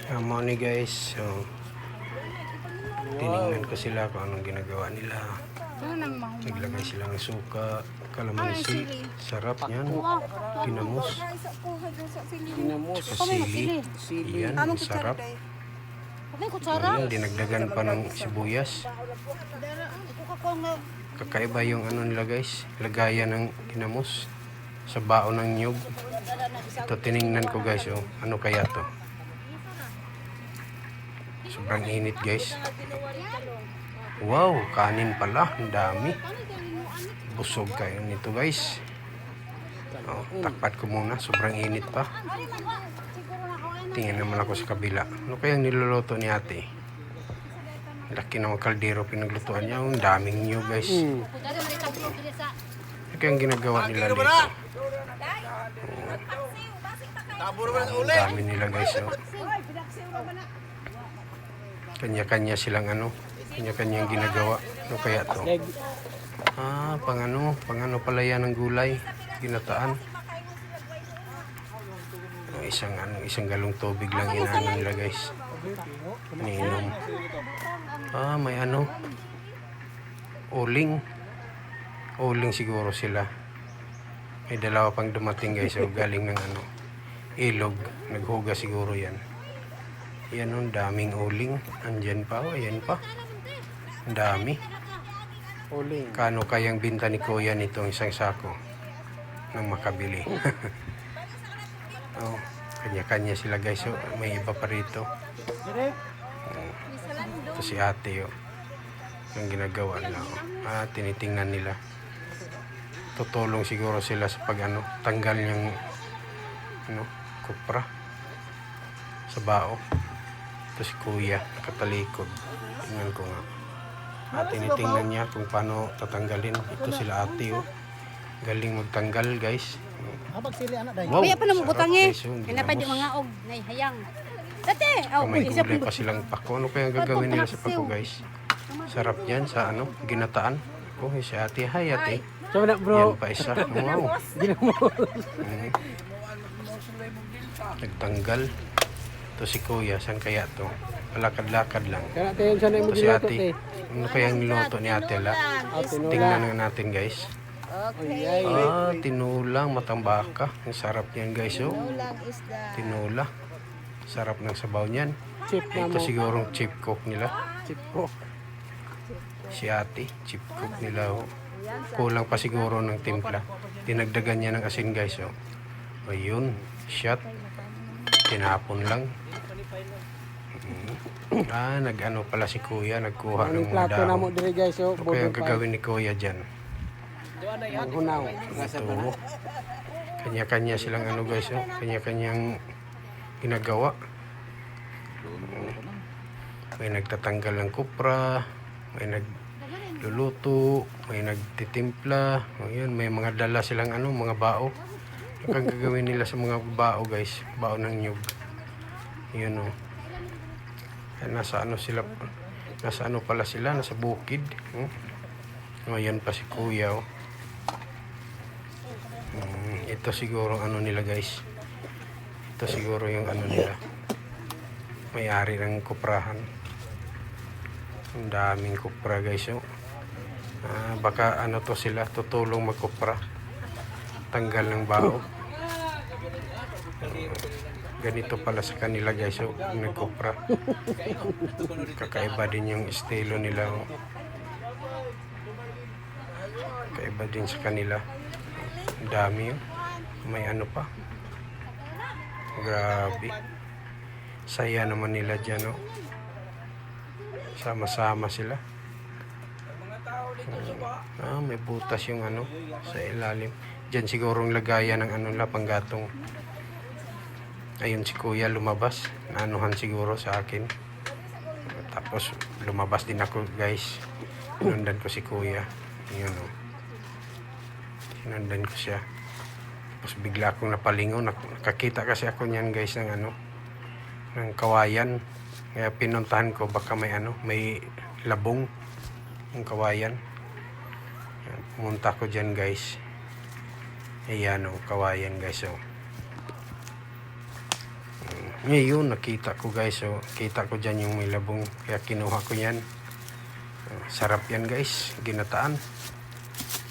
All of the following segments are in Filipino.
Morning guys, so tiningnan ko sila kung anong ginagawa nila. Naglagay sila ng suka, kalamansi, sarap yan, ginamos, tsaka sili. Yan, ang sarap. Ayun, dinagdagan pa ng sibuyas. Kakaiba yung ano nila guys, lagayan ng ginamos sa baon ng nyug. Ito tiningnan ko guys, oh, ano kaya to? Sobrang init guys. Wow, kanin pala, ang dami. Busog kayo nito guys. Oh, takpat ko muna, sobrang init pa. Tingnan naman ako sa kabila. Ano kayang niluluto ni ate? Laki ng kaldero pinaglutuan niya. Ang daming nyo guys. Ano kayang ginagawa nila dito? Ang dami nila guys. Oh. Kanya-kanya silang ano, kanya-kanyang ginagawa. Ano kaya to? Pang ano pala yan ng gulay, ginataan. Isang galong tubig lang inaano nila guys. Iniinom. May ano, uling. Uling siguro sila. May dalawa pang dumating guys, so galing ng ano, ilog. Naghuga siguro yan. Yan ang daming uling. Andyan pa, ayan pa. Ang dami. Uling. Kano kayang binta ni Kuya nitong isang sako nang makabili? Oh, kanya-kanya sila guys. So, may iba pa rito. Ito si ate. Oh. Yung ginagawa nila. Oh. Tinitingnan nila. Tutulong siguro sila sa pag ano, tanggal yung ano, kupra sa bao. Ito si Kuya, nakatalikod. Tingnan ko nga. Tinitingnan niya kung paano tatanggalin. Ito sila ate, oh. Galing magtanggal, guys. Wow, kaya pa namubutang eh. Kaya pa di mga og, nay hayang. Dati, may gulay pa silang pako. Ano kaya gagawin nila sa pako, guys? Sarap yan sa ano, ginataan. Oh, si ate. Hi, ate. Yan pa isa. Wow. Nagtanggal. Ito si Kuya, saan kaya to? Palakad-lakad lang. Ito si ate. Ano kayang niluto ni ate la? Tingnan na natin guys. Tinulang matambaka. Ang sarap yan guys. Oh. Tinula. Sarap ng sabaw niyan. Ito sigurong chip cook nila. Si ate, chip cook nila. Oh. Kulang pa siguro ng timpla. Dinagdagan niya ng asin guys. Oh. Ayun, shot. Tinapon lang. Nag-ano pala si Kuya, nagkuha ng mga dahon. Ano kaya ang gagawin ni Kuya dyan? Ito. Kanya-kanya silang ano guys, oh. Kanya-kanyang ginagawa. May nagtatanggal ng kupra, may nagluluto, may nagtitimpla. Ayun, may mga dala silang ano, mga bao. Ano kang gagawin nila sa mga bao guys? Bao ng nyug. Yun oh. Nasa ano sila, nasa ano pala sila, nasa bukid. Ayan pa si Kuya. Oh. Ito siguro ano nila guys. Ito siguro yung ano nila. May-ari ng kuprahan. Ang daming kupra guys. Oh. Baka ano to sila, tutulong magkupra. Tanggal ng bao. Ganito pala sa kanila guys, so nagkupra. Kakaiba din yung estilo nila. Oh. Kakaiba din sa kanila. Ang dami yun. May ano pa. Grabe. Saya naman nila dyan. Oh. Sama-sama sila. May butas yung ano sa ilalim. Dyan sigurong lagayan ng ano la panggatong. Ayun si Kuya lumabas. Naanuhan siguro sa akin. Tapos lumabas din ako guys. Sinundan ko si Kuya. Yun o. Sinundan ko siya. Tapos bigla akong napalingon. Nakakita kasi ako niyan guys ng ano. Ng kawayan. Kaya pinuntahan ko baka may ano. May labong. Ng kawayan. Pumunta ko dyan guys. Ayan o. Kawayan guys o. Ngayon, nakita ko guys. So, kita ko dyan yung may labong. Kaya kinuha ko yan. Sarap yan guys. Ginataan.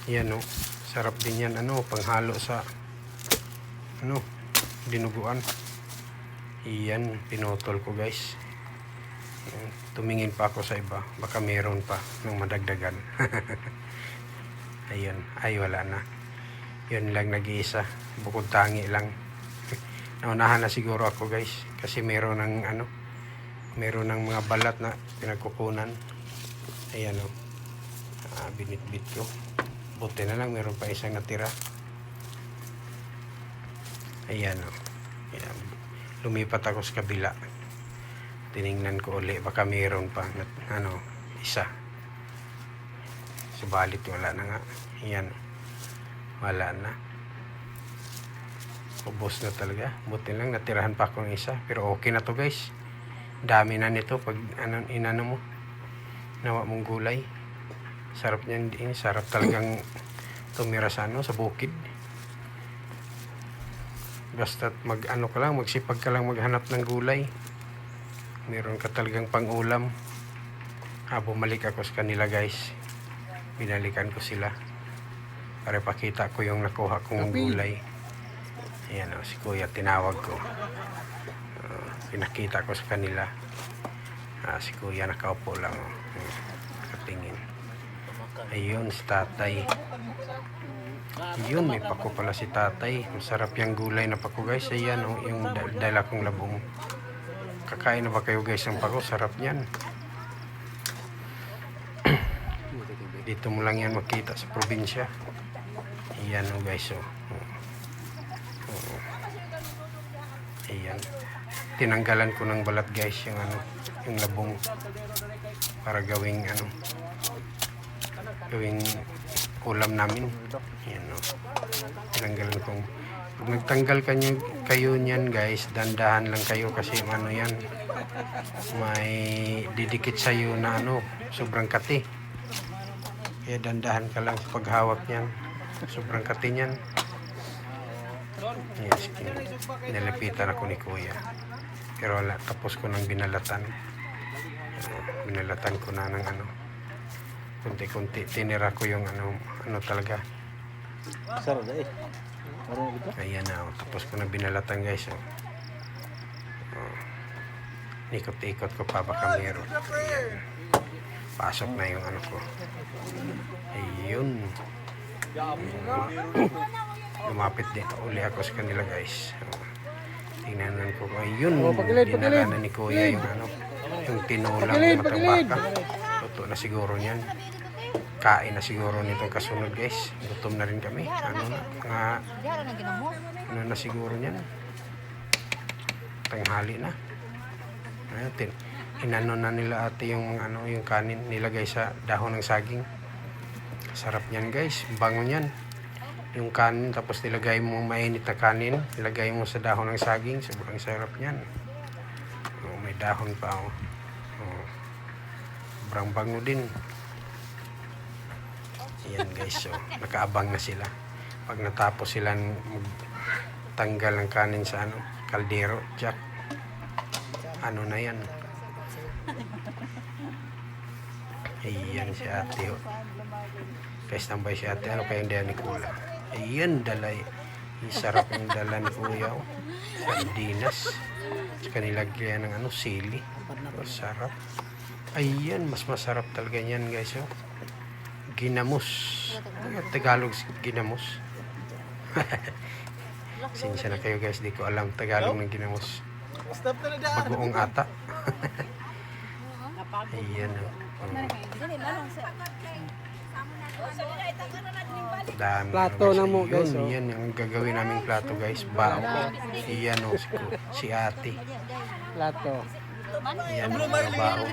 Yan o. Sarap din yan. Panghalo sa dinuguan. Iyan. Pinutol ko guys. Tumingin pa ako sa iba. Baka meron pa ng madagdagan. Ayun. Ay, wala na. Yun lang nag-iisa. Bukod tangi lang. Naunahan na siguro ako guys. Kasi meron ng meron ng mga balat na pinagkukunan. Ayan o. Binitbit ko. Buti na lang. Meron pa isang natira. Ayan o. Ayan. Lumipat ako sa kabila. Tiningnan ko uli. Baka meron pa. Isa. Subalit wala na nga. Ayan. Wala na. Ubos na talaga. Buti lang natirahan pa ako ng isa. Pero okay na to guys. Dami na nito pag inano mo. Nawa mong gulay. Sarap niyan din. Sarap talagang tumira sa sa bukid. Basta magsipag ka lang maghanap ng gulay. Meron ka talagang pang-ulam. Bumalik ako sa kanila guys. Binalikan ko sila. Para pakita ko yung nakuha kong gulay. Ayan o, si Kuya tinawag ko. Pinakita ko sa kanila. Si Kuya nakaupo lang o. Nakatingin. Ayun, si tatay. Yun, may pako pala si tatay. Masarap yung gulay na pako guys. Ayan o, yung dala kong labong. Kakain na ba kayo guys ng pako? Sarap yan. Dito mo lang yan makita sa probinsya. Ayan o guys o. Ayan. Tinanggalan ko ng balat guys yung yung labong para gawing gawing ulam namin. Ayan o. Tinanggalan kong pag nagtanggal kayo niyan guys, dandahan lang kayo kasi yan may didikit sa iyo na sobrang kati. Kaya dandahan ka lang sa paghawak niyan. Sobrang kati niyan. Yes, nalapitan ako ni Kuya. Pero wala, tapos ko nang binalatan. Binalatan ko na ng kunti-kunti. Tinira ko yung talaga. Sarap na Ayan na, tapos ko nang binalatan guys. Ikot-ikot ko pa baka meron. Ayan. Pasok na yung ko. Ayun. Lumapit din uli ako sa kanila guys. Tingnan ko. Ayun. Dinala na ni Kuya yung tinulang matang baka. Luto na siguro niyan. Kain na siguro nitong kasunod guys. Gutom na rin kami. Na siguro niyan. Tanghali na. Ayun. Inano na nila ate yung yung kanin nilagay sa dahon ng saging. Sarap niyan guys. Bango niyan. Yung kanin tapos nilagay mo mainit na kanin, nilagay mo sa dahon ng saging, sobrang sarap niyan. May dahon pa sobrang bango din. Ayan guys, so nakaabang na sila. Pag natapos sila magtanggal ng kanin sa kaldero, jack. Na yan. Ayan si ate. Guys, tambay si ate. Ano kayang dala ni Kuya? Ayan, dalay. Sarap yung dala ni Kuya. Sardinas. Saka nilagyan ng sili. Sarap. Ayan, mas masarap talaga yan guys. Ginamos. Tagalog ginamos. Sinsya na kayo guys. Di ko alam Tagalog ng ginamos. Bagoong ata. Ayan o. Dami Plato na mo guys. Yan yung gagawin naming plato guys. Bao. Iyan o si ate. Plato. Yan ang mga bao.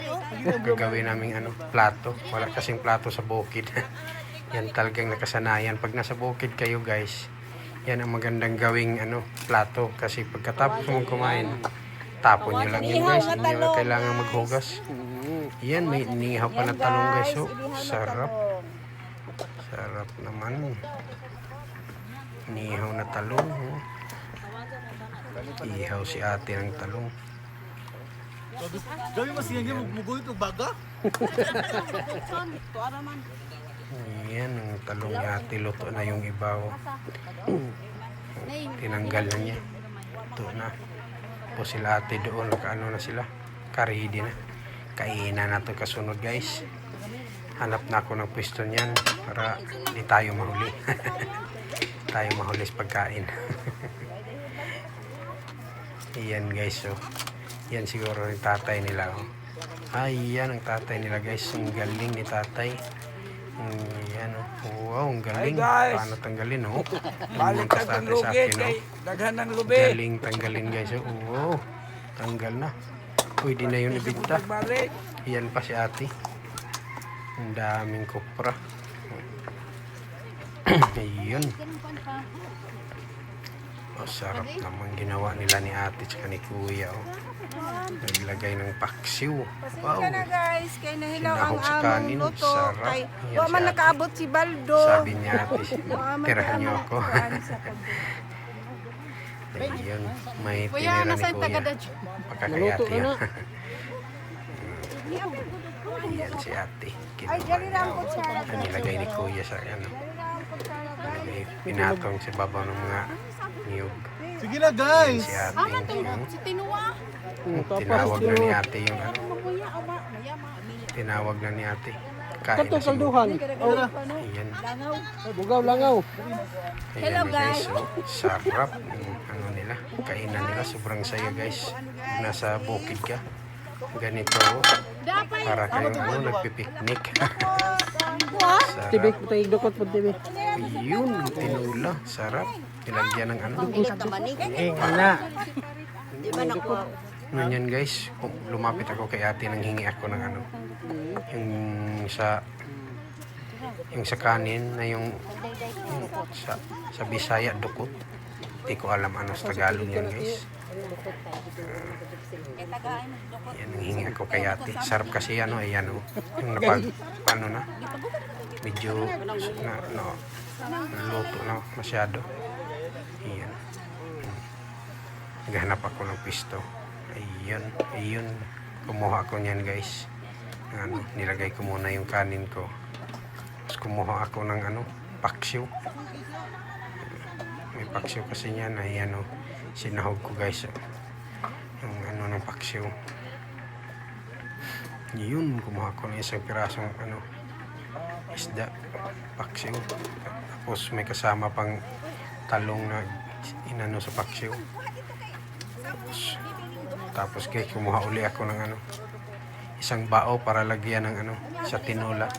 Gagawin naming plato. Wala kasing plato sa bukid. Yan talagang nakasanayan. Pag nasa bukid kayo guys, yan ang magandang gawing plato. Kasi pagkatapos mong kumain, tapon nyo lang yun guys. Hindi nyo kailangan maghugas. Yan, may inihaw pa na talong guys. Sarap. Sarap naman. Inihaw na talong. Ihaw si ate ng talong. Gabi mas nga mugoy ito baga. Ayan, ang talong ni ate. Luto na yung ibaw. Tinanggal na niya. Ito na. Po sila ate doon. Nakaano na sila. Karidi na. Kainan na ito kasunod guys. Hanap na ako ng pwesto niyan para di tayo mahuli. Tayo mahuli sa pagkain. Ayan guys. So, yan siguro yung tatay nila. Oh. Ay, yan ang tatay nila guys. Ang galing ni tatay. Yan oh. Wow, ang galing. Paano tanggalin oh. Balik ka ng lugit kay daghan ng lubi. Galing tanggalin guys. Oh. Wow, tanggal na. Pwede na yun ibigta. Balik. Yan pa si ate. Ang daming kopra. Ayun. Oh, sarap naman ginawa nila ni ate tsaka ni kuya. Oh. Naglagay ng paksiw. Wow. Pasensya na guys, kay nahilaw ang Sinahog sa among kanin. luto. Sarap. Kay Yan wa si man ate. nakaabot si Baldo. Sabi niya ate, Wa man tirahan niyo nakaabot ako. kuan sa pag- Ayun. May Kuya, tinira ni nasa kuya. taga-dadyo? Pagkakayate yan. na. Ayan si ate. Ay, dali lang Kinuha po niya. siya. Ang nilagay ni kuya sa ano. Nilagay, pinatong sa babaw ng mga niyog. Sige na Ayan guys. si ate. Ama to Yung, si Tinuwa. tinawag na ni ate yung ano. Kuya, ama, mayama. Tinawag na ni ate. Kain Kato na siguro. kalduhan. Oh, Ayan. bugaw langaw. Ayan guys. So, sarap. Yung ano nila. Kainan nila. Sobrang saya guys. Nasa bukid ka. Ganito. Dapay. Para kayong ano, nagpipiknik. Tibi, Sarap. tayo dukot po tibi. Yun, tinula. Sarap. Nilagyan ng ano. Ana. Ganyan guys. Kung lumapit ako kay ate, nang hingi ako ng ano. Yung sa kanin na yung sa Bisaya dukot. Hindi ko alam ano sa Tagalog yan guys. Yan ang hingi ako kay ate. Sarap kasi ano, ayan o. Yung ano na. Medyo luto na masyado. Ayan. Naghanap ako ng pisto. Ayun, ayun. Kumuha ako niyan guys. Ano, nilagay ko muna yung kanin ko. Tapos kumuha ako ng ano, paksiw. May paksiw kasi niyan. Ayan o. Sinahog ko guys. Yung ano ng paksiw. Yun, kumuha ko ng isang pirasong ano, isda, paksiw. Tapos may kasama pang talong na inano sa paksiw. Tapos kaya kumuha uli ako ng ano, isang bao para lagyan ng ano, sa tinola.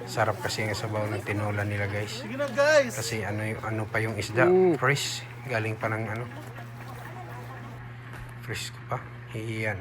Sarap kasi ang sabaw ng tinola nila guys. Sige na guys. Kasi ano pa yung isda, fresh. Galing pa ng ano, fresh ko pa. Iyan.